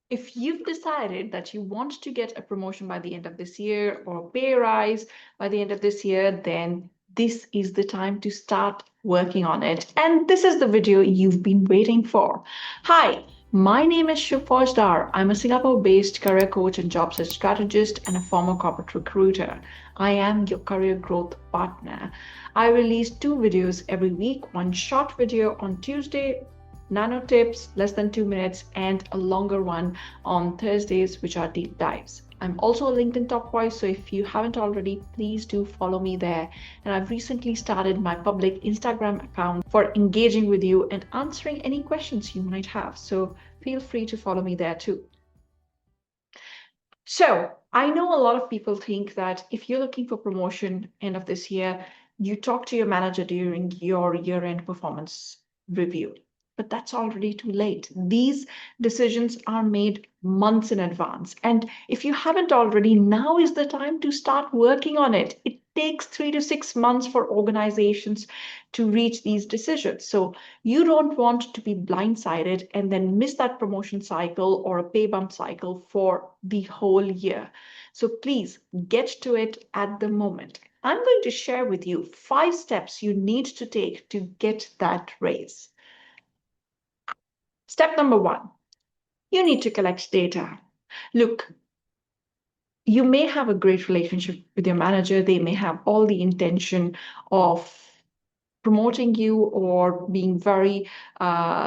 If you've decided that you want to get a promotion by the end of this year or a pay rise by the end of this year, then this is the time to start working on it. And this is the video you've been waiting for. Hi, my name is Shiv Faujdar. I'm a Singapore-based career coach and job search strategist and a former corporate recruiter. I am your career growth partner. I release 2 videos every week, one short video on Tuesday, nano tips, less than 2 minutes, and a longer one on Thursdays, which are deep dives. I'm also a LinkedIn top voice, so if you haven't already, please do follow me there. And I've recently started my public Instagram account for engaging with you and answering any questions you might have. So feel free to follow me there too. So I know a lot of people think that if you're looking for promotion end of this year, you talk to your manager during your year-end performance review. But that's already too late. These decisions are made months in advance. And if you haven't already, now is the time to start working on it. It takes 3 to 6 months for organizations to reach these decisions. So you don't want to be blindsided and then miss that promotion cycle or a pay bump cycle for the whole year. So please get to it at the moment. I'm going to share with you 5 steps you need to take to get that raise. Step number 1, you need to collect data. Look, you may have a great relationship with your manager. They may have all the intention of promoting you or being very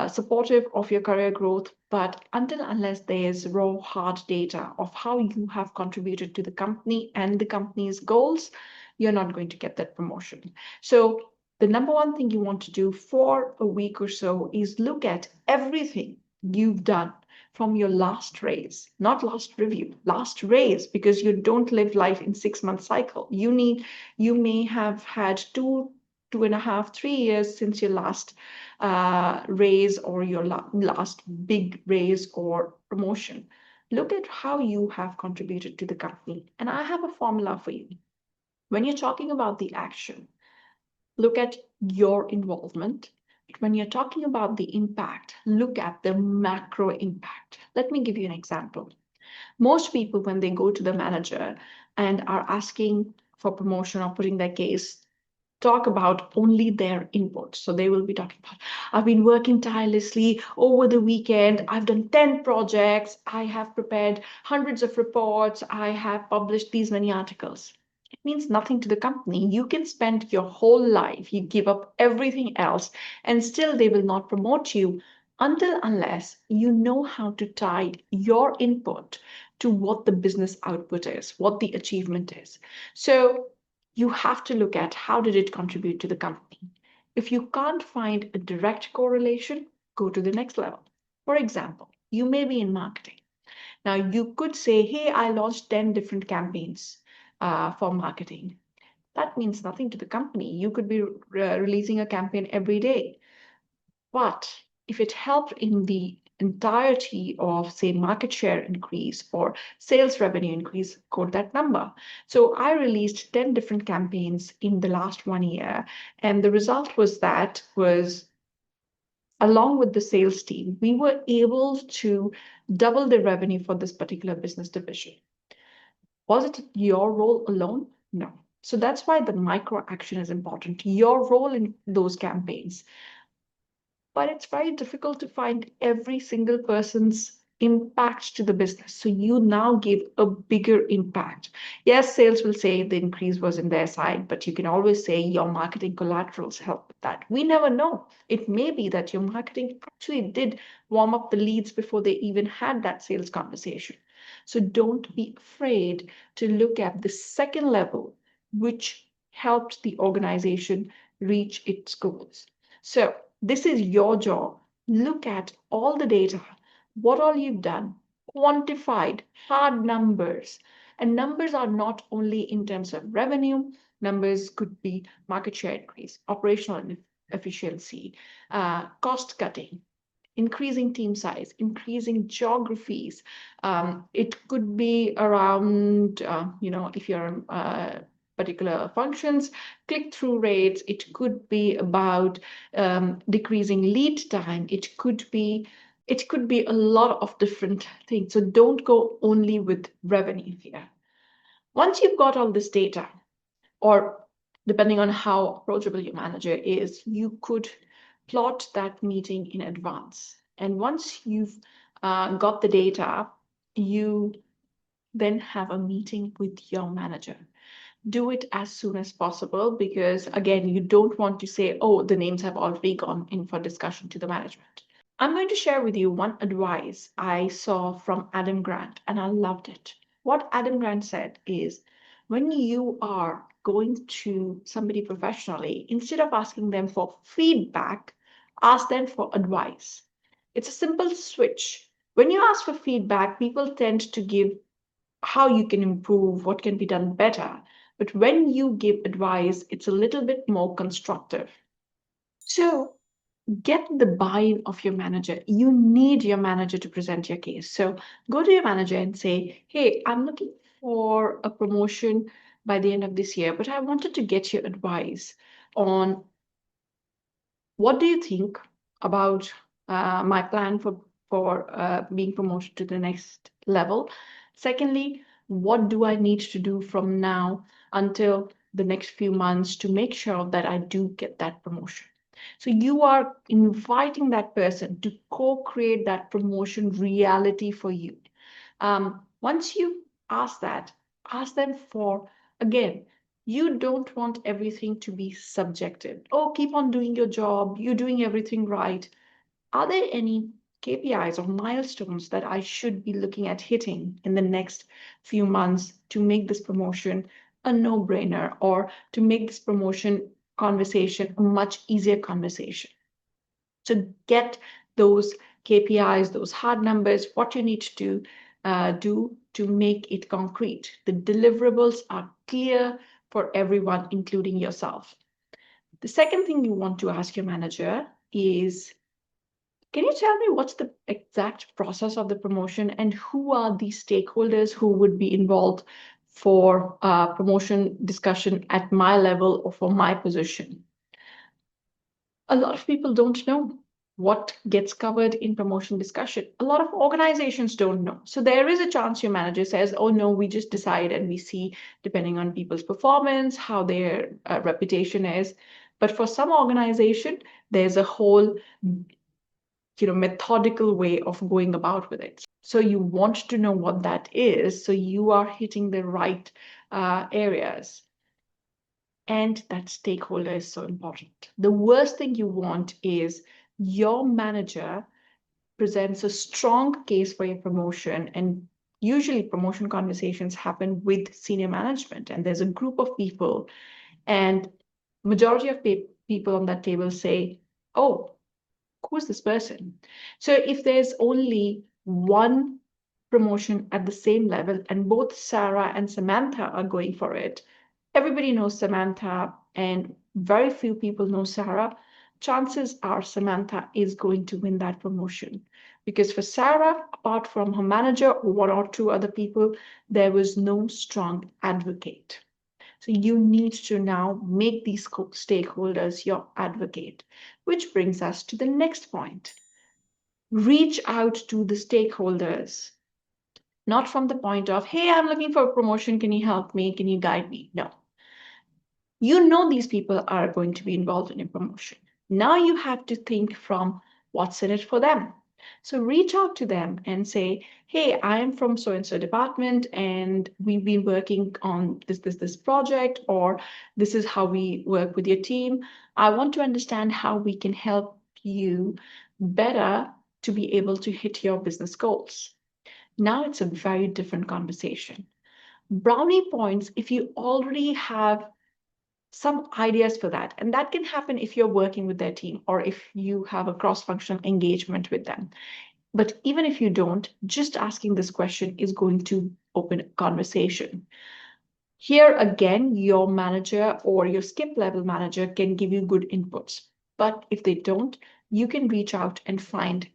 supportive of your career growth. But until unless there's raw, hard data of how you have contributed to the company and the company's goals, you're not going to get that promotion. So the number one thing you want to do for a week or so is look at everything you've done from your last raise, not last review, last raise, because you don't live life in 6 month cycle. You may have had 2.5, 3 years since your last raise or your last big raise or promotion. Look at how you have contributed to the company. And I have a formula for you. When you're talking about the action, look at your involvement. When you're talking about the impact, look at the macro impact. Let me give you an example. Most people, when they go to the manager and are asking for promotion or putting their case, talk about only their input. So they will be talking about, I've been working tirelessly over the weekend. I've done 10 projects. I have prepared hundreds of reports. I have published these many articles. It means nothing to the company. You can spend your whole life, you give up everything else, and still they will not promote you until unless you know how to tie your input to what the business output is, what the achievement is. So you have to look at how did it contribute to the company. If you can't find a direct correlation, go to the next level. For example, you may be in marketing. Now you could say, hey, I launched 10 different campaigns for marketing. That means nothing to the company. You could be releasing a campaign every day. But if it helped in the entirety of, say, market share increase or sales revenue increase, quote that number. So I released 10 different campaigns in the last 1 year. And the result was along with the sales team, we were able to double the revenue for this particular business division. Was it your role alone? No. So that's why the micro action is important, your role in those campaigns. But it's very difficult to find every single person's impact to the business. So you now give a bigger impact. Yes, sales will say the increase was in their side, but you can always say your marketing collaterals help with that. We never know. It may be that your marketing actually did warm up the leads before they even had that sales conversation. So don't be afraid to look at the second level, which helped the organization reach its goals. So this is your job. Look at all the data, what all you've done, quantified, hard numbers. And numbers are not only in terms of revenue, numbers could be market share increase, operational efficiency, cost cutting, increasing team size, increasing geographies. It could be around, if you're particular functions, click-through rates. It could be about decreasing lead time. It could be It could be a lot of different things. So don't go only with revenue here. Once you've got all this data, or depending on how approachable your manager is, you could plot that meeting in advance. And once you've got the data, you then have a meeting with your manager. Do it as soon as possible because, again, you don't want to say, oh, the names have already gone in for discussion to the management. I'm going to share with you one advice I saw from Adam Grant, and I loved it. What Adam Grant said is, when you are going to somebody professionally, instead of asking them for feedback, ask them for advice. It's a simple switch. When you ask for feedback, people tend to give how you can improve, what can be done better. But when you give advice, it's a little bit more constructive. So get the buy-in of your manager. You need your manager to present your case. So go to your manager and say, hey, I'm looking for a promotion by the end of this year, but I wanted to get your advice on what do you think about my plan for being promoted to the next level? Secondly, what do I need to do from now until the next few months to make sure that I do get that promotion? So you are inviting that person to co-create that promotion reality for you. Once you ask that, ask them for, again, you don't want everything to be subjective. Oh, keep on doing your job. You're doing everything right. Are there any KPIs or milestones that I should be looking at hitting in the next few months to make this promotion a no-brainer or to make this promotion conversation a much easier conversation? So get those KPIs, those hard numbers, what you need to do to make it concrete. The deliverables are clear for everyone, including yourself. The second thing you want to ask your manager is, can you tell me what's the exact process of the promotion and who are the stakeholders who would be involved for promotion discussion at my level or for my position? A lot of people don't know what gets covered in promotion discussion. A lot of organizations don't know. So there is a chance your manager says, oh no, we just decide and we see, depending on people's performance, how their reputation is. But for some organization, there's a whole methodical way of going about with it. So you want to know what that is, so you are hitting the right areas. And that stakeholder is so important. The worst thing you want is your manager presents a strong case for your promotion, and usually promotion conversations happen with senior management, and there's a group of people, and majority of people on that table say, oh, who's this person? So if there's only one promotion at the same level and both Sarah and Samantha are going for it, everybody knows Samantha and very few people know Sarah, chances are Samantha is going to win that promotion. Because for Sarah, apart from her manager or one or two other people, there was no strong advocate. So you need to now make these stakeholders your advocate, which brings us to the next point. Reach out to the stakeholders, not from the point of, hey, I'm looking for a promotion. Can you help me? Can you guide me? No. You know these people are going to be involved in a promotion. Now you have to think from what's in it for them. So reach out to them and say, hey, I am from so-and-so department and we've been working on this project, or this is how we work with your team. I want to understand how we can help you better to be able to hit your business goals. Now it's a very different conversation. Brownie points, if you already have some ideas for that. And that can happen if you're working with their team or if you have a cross-functional engagement with them. But even if you don't, just asking this question is going to open a conversation. Here again, your manager or your skip level manager can give you good inputs. But if they don't, you can reach out and find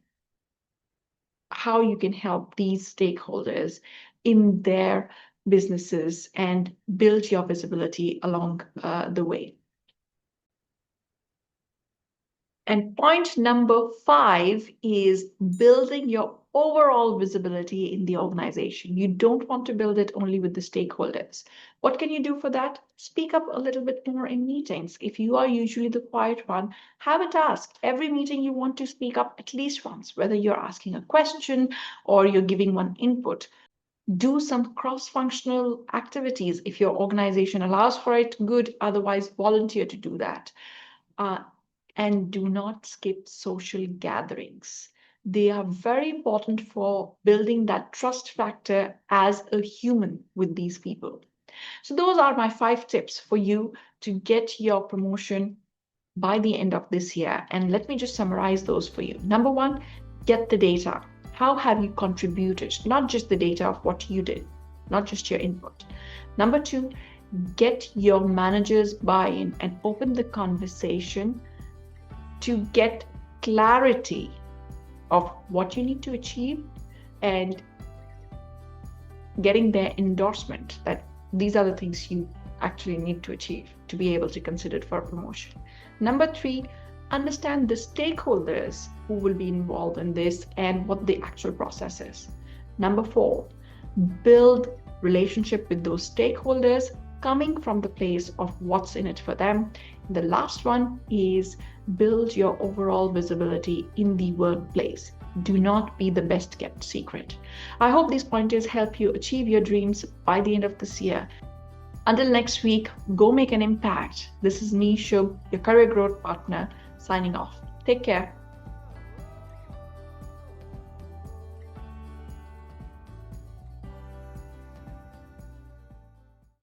how you can help these stakeholders in their businesses and build your visibility along the way. And point number 5 is building your overall visibility in the organization. You don't want to build it only with the stakeholders. What can you do for that? Speak up a little bit more in meetings. If you are usually the quiet one, have a task. Every meeting you want to speak up at least once, whether you're asking a question or you're giving one input. Do some cross-functional activities. If your organization allows for it, good. Otherwise, volunteer to do that. And do not skip social gatherings. They are very important for building that trust factor as a human with these people. So those are my 5 tips for you to get your promotion by the end of this year. And let me just summarize those for you. Number 1, get the data. How have you contributed? Not just the data of what you did, not just your input. Number 2, get your manager's buy-in and open the conversation to get clarity of what you need to achieve and getting their endorsement that these are the things you actually need to achieve to be able to consider it for a promotion. Number 3, understand the stakeholders who will be involved in this and what the actual process is. Number 4, build relationship with those stakeholders coming from the place of what's in it for them. The last one is build your overall visibility in the workplace. Do not be the best kept secret. I hope these pointers help you achieve your dreams by the end of this year. Until next week, go make an impact. This is me, Shubh, your career growth partner, signing off. Take care.